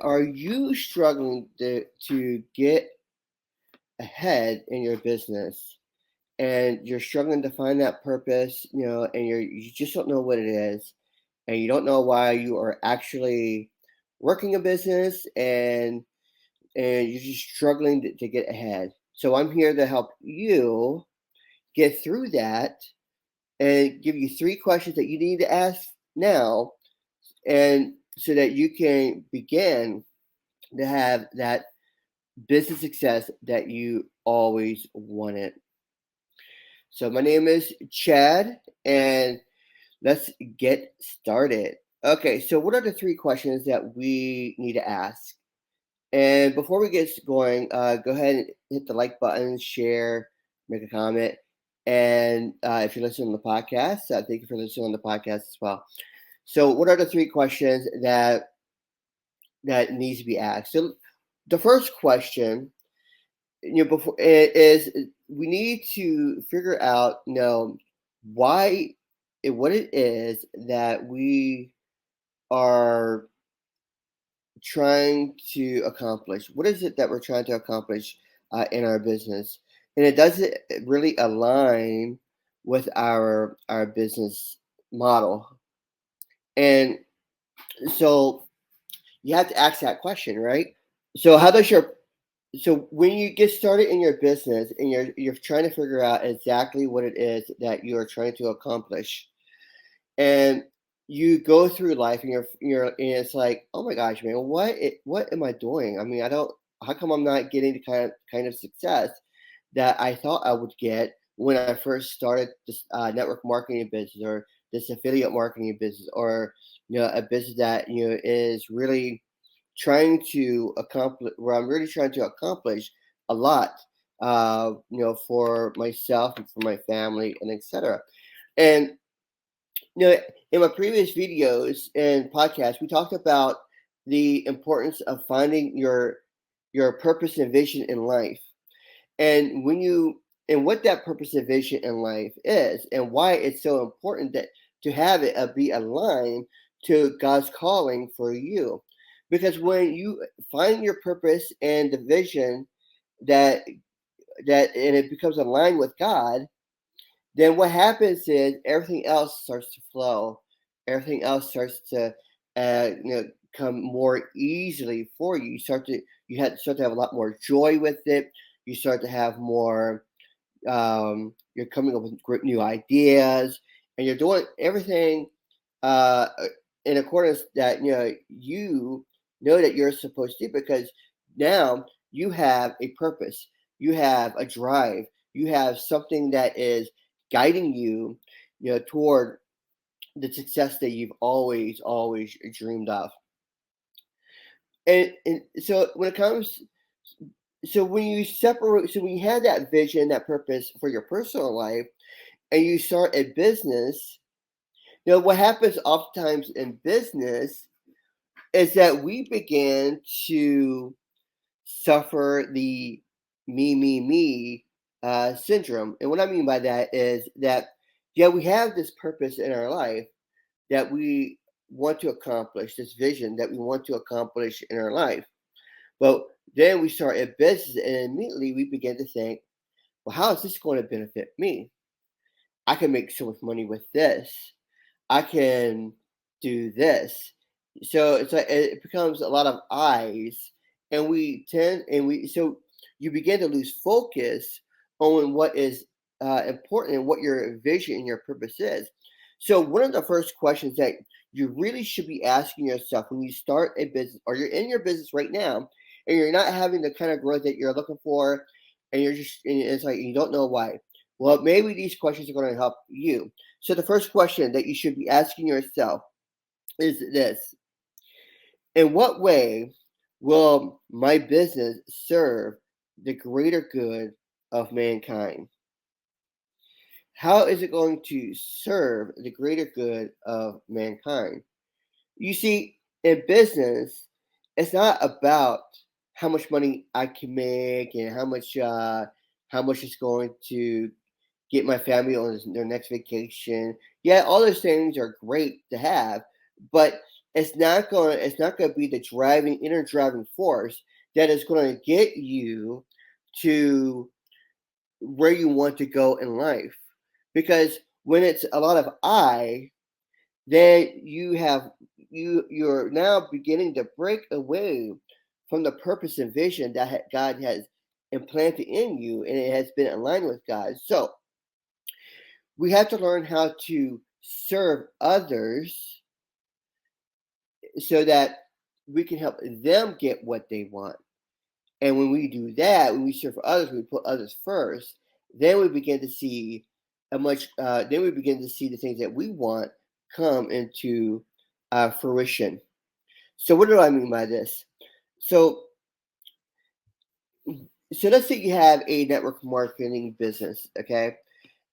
are you struggling to get ahead in your business and you're struggling to find that purpose, and you just don't know what it is, and you don't know why you are actually working a business, and you're just struggling to get ahead. So I'm here to help you get through that and give you three questions that you need to ask now, and so that you can begin to have that business success that you always wanted. So my name is Chad, and let's get started. Okay, so what are the three questions that we need to ask? And before we get going, go ahead and hit the like button, share, make a comment. And if you're listening to the podcast, thank you for listening on the podcast as well. So, what are the three questions that needs to be asked? So, the first question, before is we need to figure out, why, what it is that we are trying to accomplish. What is it that we're trying to accomplish in our business? And it doesn't really align with our business model. And so you have to ask that question, right? So so when you get started in your business and you're trying to figure out exactly what it is that you are trying to accomplish, and you go through life and and it's like, oh my gosh, man, what am I doing? I mean, I don't. How come I'm not getting the kind of success that I thought I would get when I first started this network marketing business, or this affiliate marketing business, or a business that is really trying to accomplish, where I'm really trying to accomplish a lot, for myself and for my family and etc. And in my previous videos and podcasts, we talked about the importance of finding your purpose and vision in life, and what that purpose and vision in life is, and why it's so important that to have it be aligned to God's calling for you. Because when you find your purpose and the vision that and it becomes aligned with God, then what happens is everything else starts to flow. Everything else starts to, come more easily for you. Start to have a lot more joy with it. You start to have more. You're coming up with great new ideas, and you're doing everything uh, in accordance that you know that you're supposed to, because now you have a purpose, you have a drive, you have something that is guiding you, toward the success that you've always dreamed of. And so when it comes, so when you separate, so when you have that vision, that purpose for your personal life, and you start a business, what happens oftentimes in business is that we begin to suffer the me syndrome. And what I mean by that is that, yeah, we have this purpose in our life that we want to accomplish, this vision that we want to accomplish in our life. But then we start a business, and immediately we begin to think, well, how is this going to benefit me? I can make so much money with this. I can do this. So it's like it becomes a lot of eyes, and so you begin to lose focus on what is important and what your vision and your purpose is. So one of the first questions that you really should be asking yourself when you start a business, or you're in your business right now, and you're not having the kind of growth that you're looking for, and it's like you don't know why. Well, maybe these questions are going to help you. So the first question that you should be asking yourself is this: in what way will my business serve the greater good of mankind? How is it going to serve the greater good of mankind? You see, in business, it's not about how much money I can make and how much it's going to get my family on their next vacation. Yeah, all those things are great to have, but it's not gonna be the inner driving force that is gonna get you to where you want to go in life. Because when it's a lot of I, then you're now beginning to break away from the purpose and vision that God has implanted in you, and it has been aligned with God. So we have to learn how to serve others so that we can help them get what they want. And when we do that, when we serve others, we put others first, then we begin to see then we begin to see the things that we want come into fruition. So what do I mean by this? So, so let's say you have a network marketing business, okay,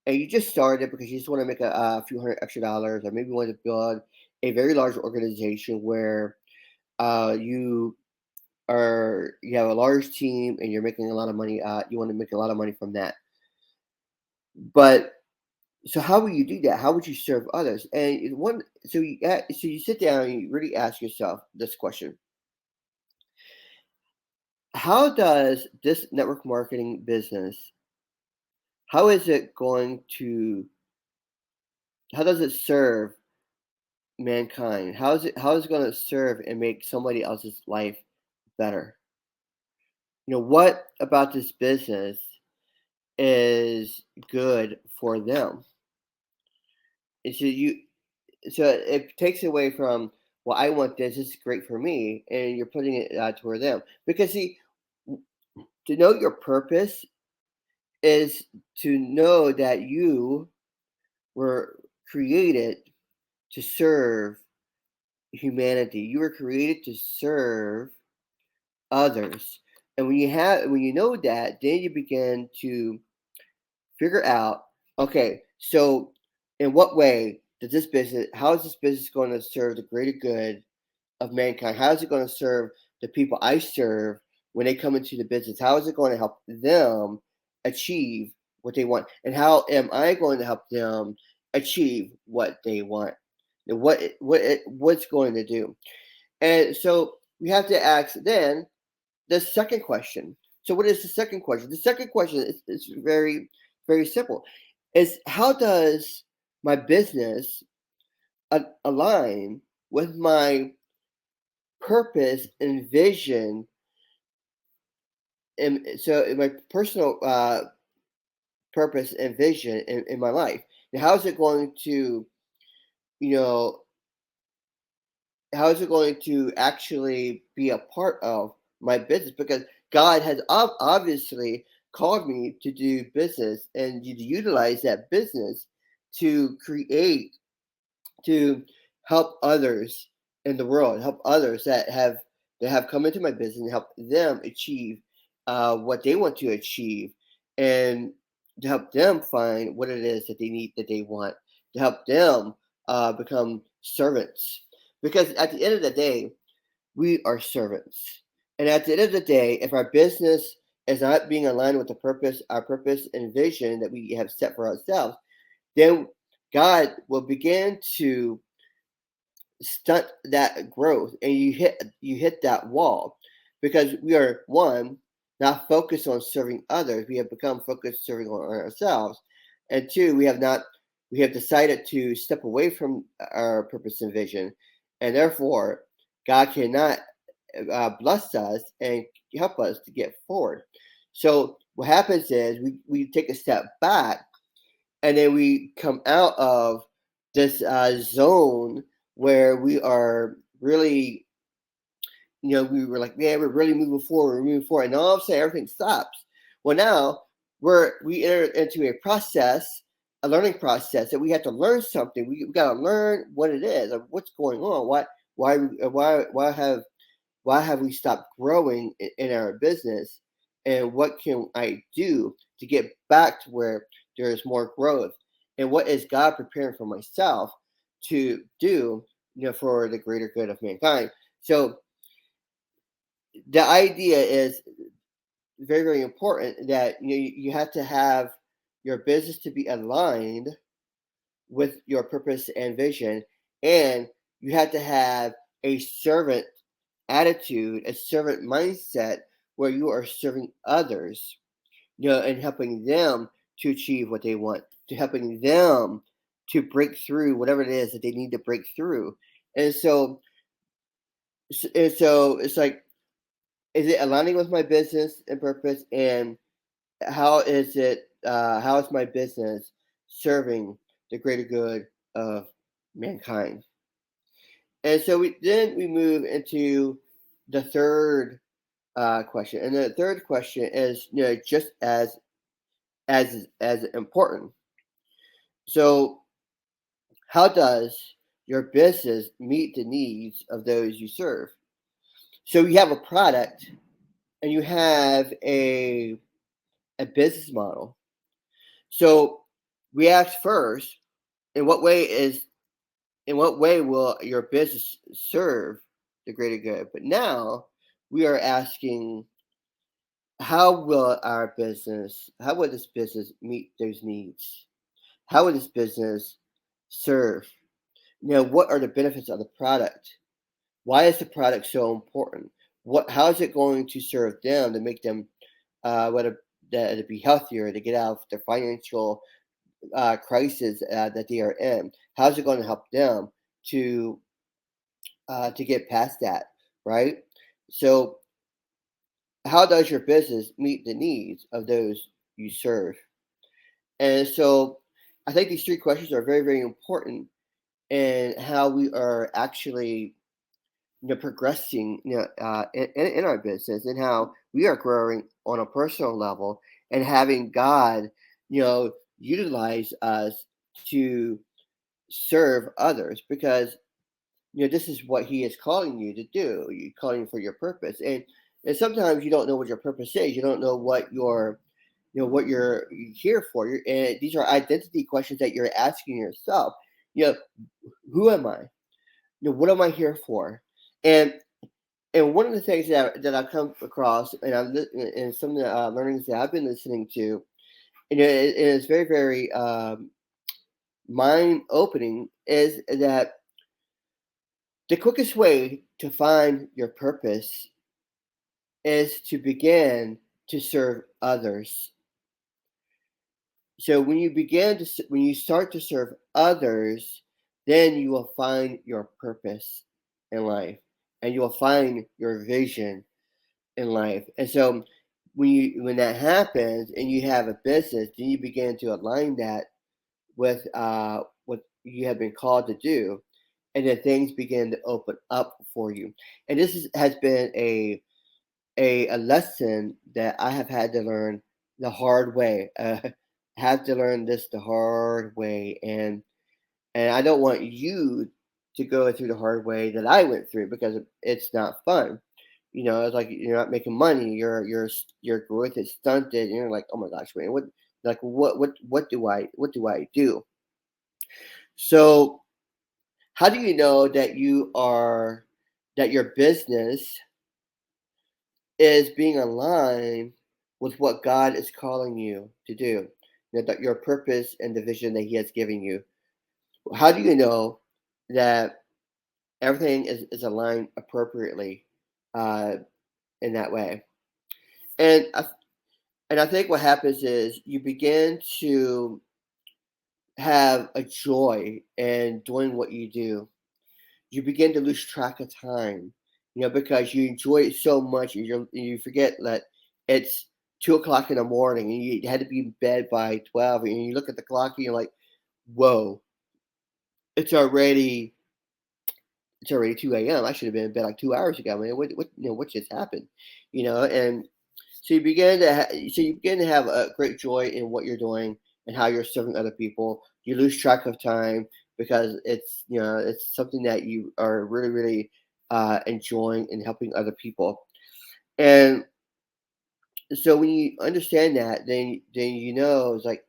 and you just started because you just want to make a few hundred extra dollars, or maybe you want to build a very large organization where you you have a large team and you're making a lot of money. You want to make a lot of money from that. But so how will you do that? How would you serve others? And so you sit down and you really ask yourself this question: how does this network marketing business, how is it going to how does it serve mankind? How is it going to serve and make somebody else's life better? What about this business is good for them? And so it takes away from, well, I want this. This is great for me, and you're putting it toward them. Because see, to know your purpose is to know that you were created to serve humanity. You were created to serve others. And when you know that, then you begin to figure out, okay, so in what way does how is this business going to serve the greater good of mankind? How is it going to serve the people I serve when they come into the business? How is it going to help them achieve what they want? And how am I going to help them achieve what they want? And what's going to do? And so we have to ask then the second question. So what is the second question? The second question is very, very simple. Is how does my business align with my purpose and vision, and so in my personal purpose and vision in my life? And how is it going to, you know, how is it going to actually be a part of my business? Because God has obviously called me to do business and to utilize that business to create, to help others in the world, help others that have come into my business and help them achieve what they want to achieve, and to help them find what it is that they need, that they want, to help them become servants. Because at the end of the day, we are servants. And at the end of the day, if our business is not being aligned with our purpose and vision that we have set for ourselves, then God will begin to stunt that growth, and you hit that wall, because we are, one, not focused on serving others. We have become focused serving on ourselves. And two, we have decided to step away from our purpose and vision, and therefore God cannot bless us and help us to get forward. So what happens is we take a step back, and then we come out of this zone where we are really, we were like, man, we're really moving forward, and all of a sudden everything stops. Well, now we enter into a learning process, that we have to learn something. We got to learn what it is, or what's going on. Why have we stopped growing in our business, and what can I do to get back to where there is more growth, and what is God preparing for myself to do, for the greater good of mankind? So the idea is very, very important, that you have to have your business to be aligned with your purpose and vision, and you have to have a servant attitude, a servant mindset where you are serving others, and helping them to achieve what they want, to helping them to break through whatever it is that they need to break through. And so, and so it's like, is it aligning with my business and purpose? And how is my business serving the greater good of mankind? And so we move into the third question, and the third question is, just as important. So, how does your business meet the needs of those you serve? So you have a product and you have a business model. So we ask first, in what way is in what way will your business serve the greater good? But now we are asking, how will this business meet those needs? How will this business serve? What are the benefits of the product? Why is the product so important? How is it going to serve them to make them, whether that to be healthier, to get out of their financial crisis that they are in? How is it going to help them to to get past that, right? So, how does your business meet the needs of those you serve? And so, I think these three questions are very, very important in how we are actually, progressing, in our business, and how we are growing on a personal level, and having God, utilize us to serve others, because this is what He is calling you to do. You're calling for your purpose, and sometimes you don't know what your purpose is. You don't know what you're here for. And these are identity questions that you're asking yourself. You know, who am I? What am I here for? And and one of the things that I've come across, and and some of the learnings that I've been listening to, it is very, very mind opening, is that the quickest way to find your purpose is to begin to serve others. So when you start to serve others, then you will find your purpose in life, and you will find your vision in life. And so when that happens and you have a business, then you begin to align that with what you have been called to do, and then things begin to open up for you. And has been a lesson that I have had to learn the hard way. Have to learn this the hard way, and I don't want you to go through the hard way that I went through, because it's not fun. It's like you're not making money. Your growth is stunted, and you're like, oh my gosh, man, what do I do? So how do you know that your business is being aligned with what God is calling you to do? That your purpose and the vision that He has given you. How do you know that everything is aligned appropriately uh, in that way? And I think what happens is you begin to have a joy in doing what you do. You begin to lose track of time, because you enjoy it so much, and you forget that it's 2 o'clock in the morning, and you had to be in bed by 12, and you look at the clock and you're like, whoa, it's already it's already 2 a.m. I should have been in bed like 2 hours ago. Man, what just happened? And so you begin to have a great joy in what you're doing and how you're serving other people. You lose track of time, because it's something that you are really, really enjoying and helping other people. And so when you understand that, then it's like,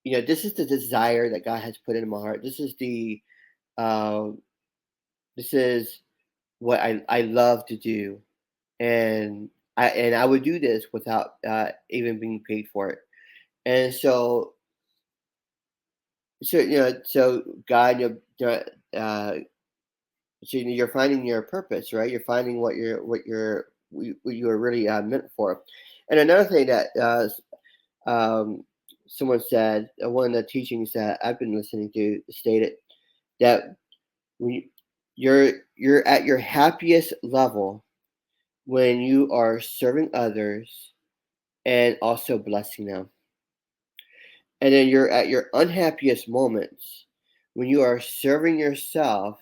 this is the desire that God has put in my heart. Uh, this is what I love to do, and I would do this without even being paid for it. And so God, So you're finding your purpose, right? You're finding what you are really meant for. And another thing that um, someone said, one of the teachings that I've been listening to stated that when you're at your happiest level when you are serving others and also blessing them. And then you're at your unhappiest moments when you are serving yourself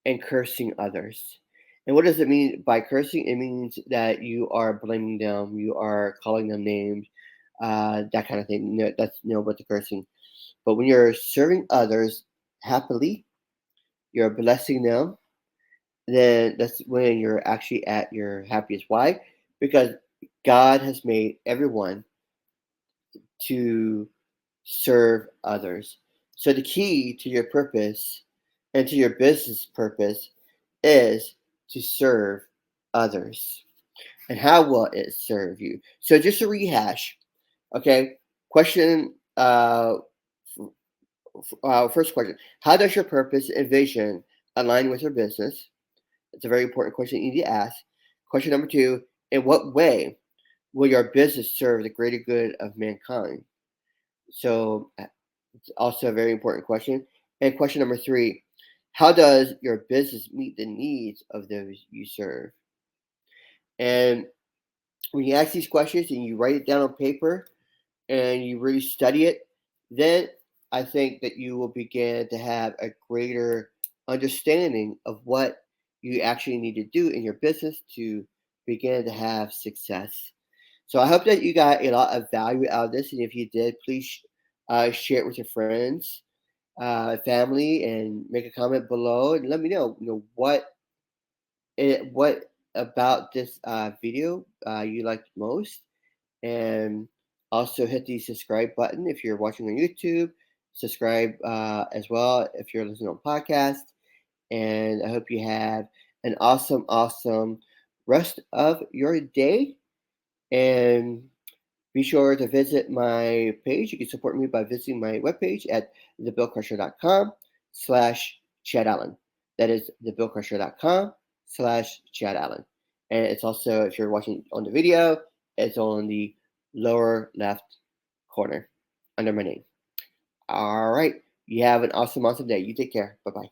and cursing others. And what does it mean by cursing? It means that you are blaming them, you are calling them names, that kind of thing. That's what the cursing. But when you're serving others happily, you're blessing them, then that's when you're actually at your happiest. Why? Because God has made everyone to serve others. So the key to your purpose and to your business purpose is to serve others. And how will it serve you? So just to rehash, okay? Question first question: how does your purpose and vision align with your business? It's a very important question you need to ask. Question number two: in what way will your business serve the greater good of mankind? So it's also a very important question. And question number three: how does your business meet the needs of those you serve? And when you ask these questions and you write it down on paper and you really study it, then I think that you will begin to have a greater understanding of what you actually need to do in your business to begin to have success. So I hope that you got a lot of value out of this. And if you did, please share it with your friends, family, and make a comment below and let me know, what about this video you liked most, and also hit the subscribe button if you're watching on YouTube. Subscribe as well if you're listening on podcast. And I hope you have an awesome, awesome rest of your day. And be sure to visit my page. You can support me by visiting my webpage at thebillcrusher.com/Chad Allen. That is thebillcrusher.com/Chad Allen. And it's also, if you're watching on the video, it's on the lower left corner under my name. All right. You have an awesome, awesome day. You take care. Bye bye.